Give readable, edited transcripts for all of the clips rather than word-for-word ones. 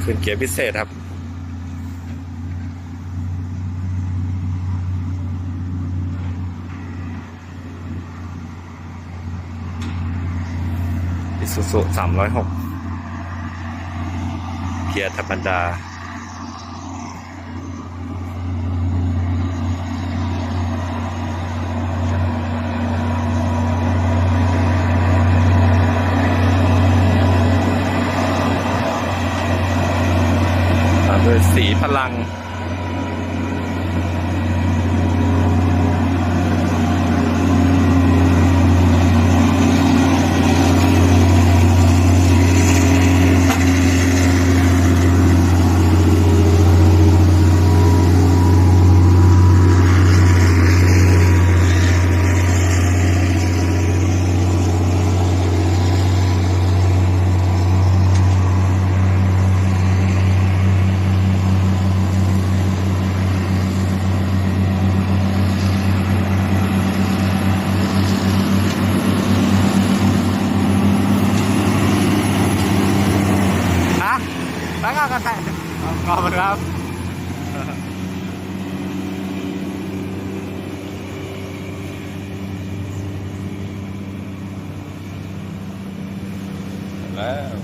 ขึ้นเกียร์พิเศษครับIsuzu 306เกียร์ธรรมดาโดยสีพลังแล้วก็กระแทกขอบคุณครับแล้ว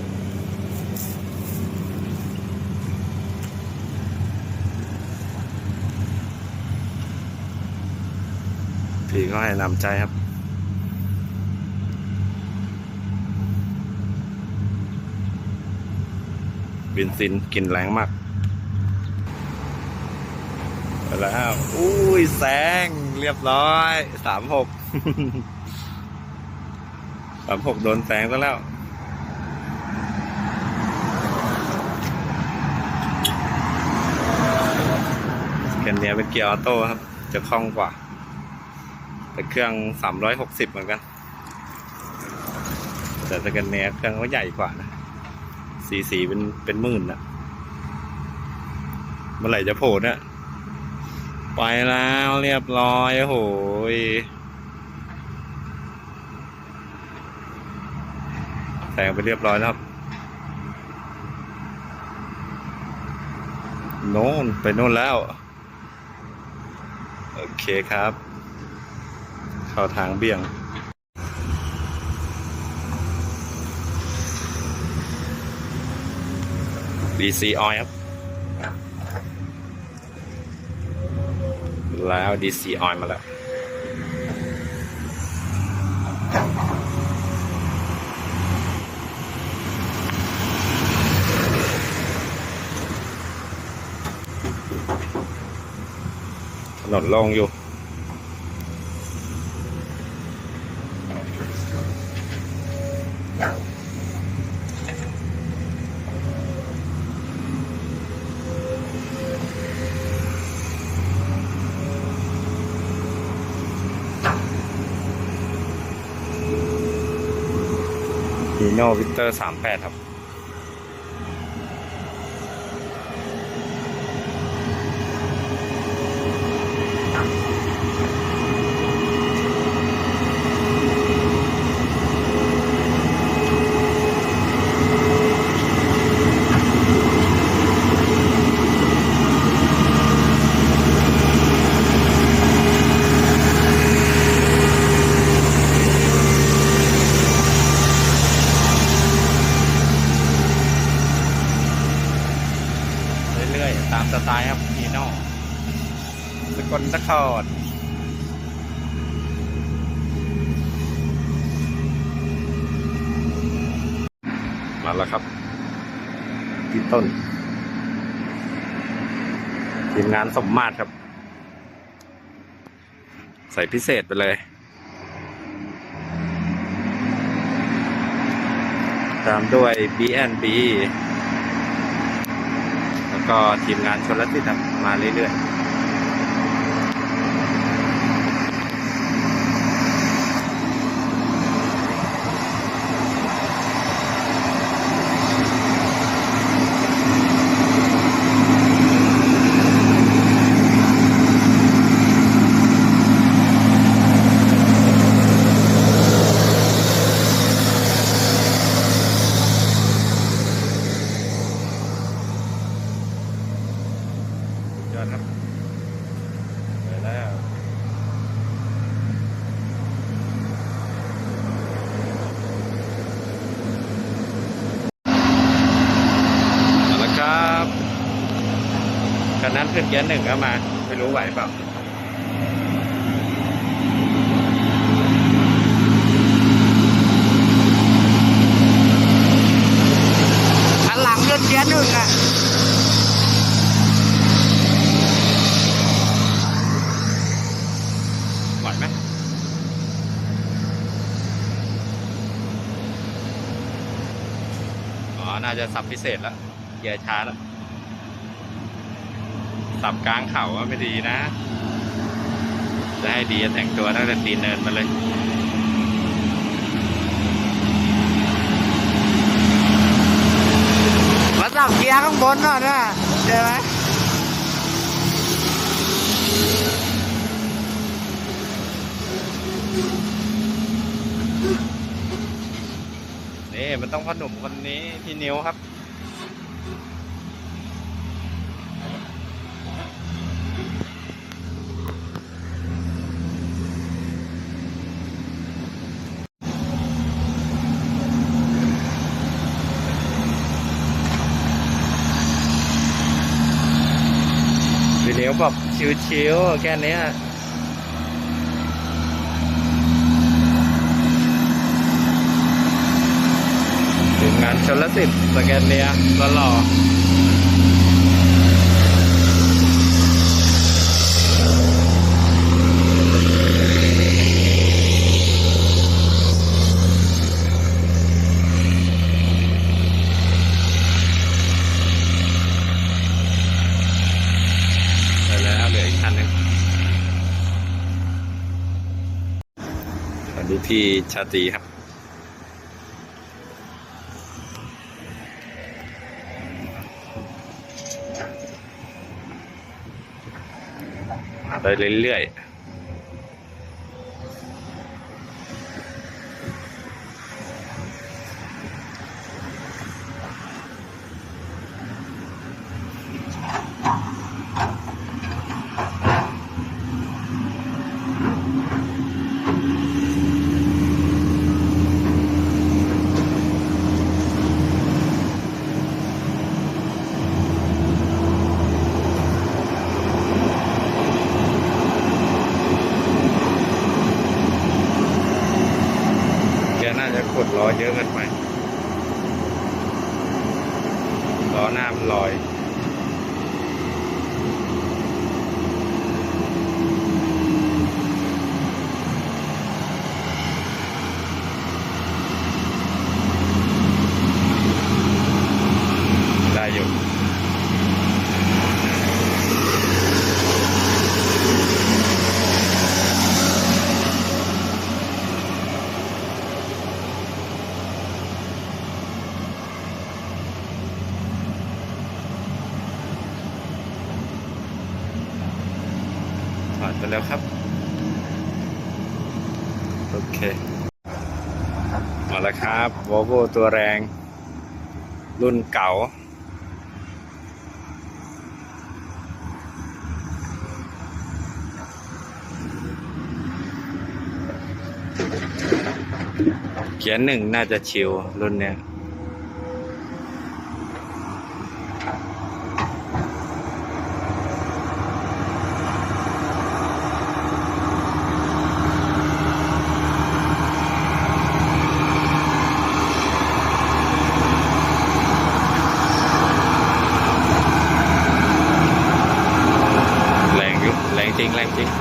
พี่ก็ให้นำใจครับเบนซินกลิ่นแรงมากแล้วอุ้ยแซงเรียบร้อย36 36โดนแซงซะแล้วเกียร์เนี้ยเป็นเกียร์ออโต้ครับจะคล่องกว่าแต่เครื่อง360เหมือนกันแต่สแกนเนียเครื่องเขาใหญ่กว่านะสีเป็นหมื่นนะเมื่อไหร่จะโผล่เนี่ยไปแล้วเรียบร้อยโอ้โหแซงไปเรียบร้อยแล้วครับโน่นไปโน่นแล้วโอเคครับเข้าทางเบี่ยงDC Oil ครับแล้ว DC Oil มาแล้วถนนโล่งอยู่ฮีโน่วิกเตอร์38ครับเรื่อยๆตามสไตล์ครับฮีโน่สกลนครมาแล้วครับพี่ต้นทีมงานสมมาตรครับใส่พิเศษไปเลยตามด้วย B&B แล้วก็ทีมงานชลสิทธิ์ครับมาเรื่อยๆ อครับไปแล้วมาแล้วครับคันนั้นขึ้นเกียร์หนึ่งก็มาไม่รู้ไหวเปล่าคันหลังขึ้นเกียร์หนึ่งอ่ะไหวไหมอ๋อน่าจะสับพิเศษแล้วเกียร์ช้าแล้วสับกลางเข่าก็ไม่ดีนะจะให้ดีแต่งตัวตั้งแต่ตีนเนินมาเลยมาสับเกียร์ข้างบนหน่อยนะเจอไหม นี่มันต้องพ่อหนุ่มคนนี้พี่นิ้วครับพี่นิ้วแบบชิวๆแค่นี้ถึงงานชลสิทธิ์สแกนเนียหล่อไปแล้วเหลืออีกคันหนึ่งสวัสดีพี่ชาตรีครับไปเรื่อยๆแกน่าจะกดล้อเยอะเกินไปล้อหน้ามันลอย ได้อยู่ถอดไปแล้วครับ โอเค มาแล้วครับ Volvo ตัวแรง รุ่นเก่า เกียร์หนึ่งน่าจะชิวรุ่นเนี้ยแรงอยู่แรงจริง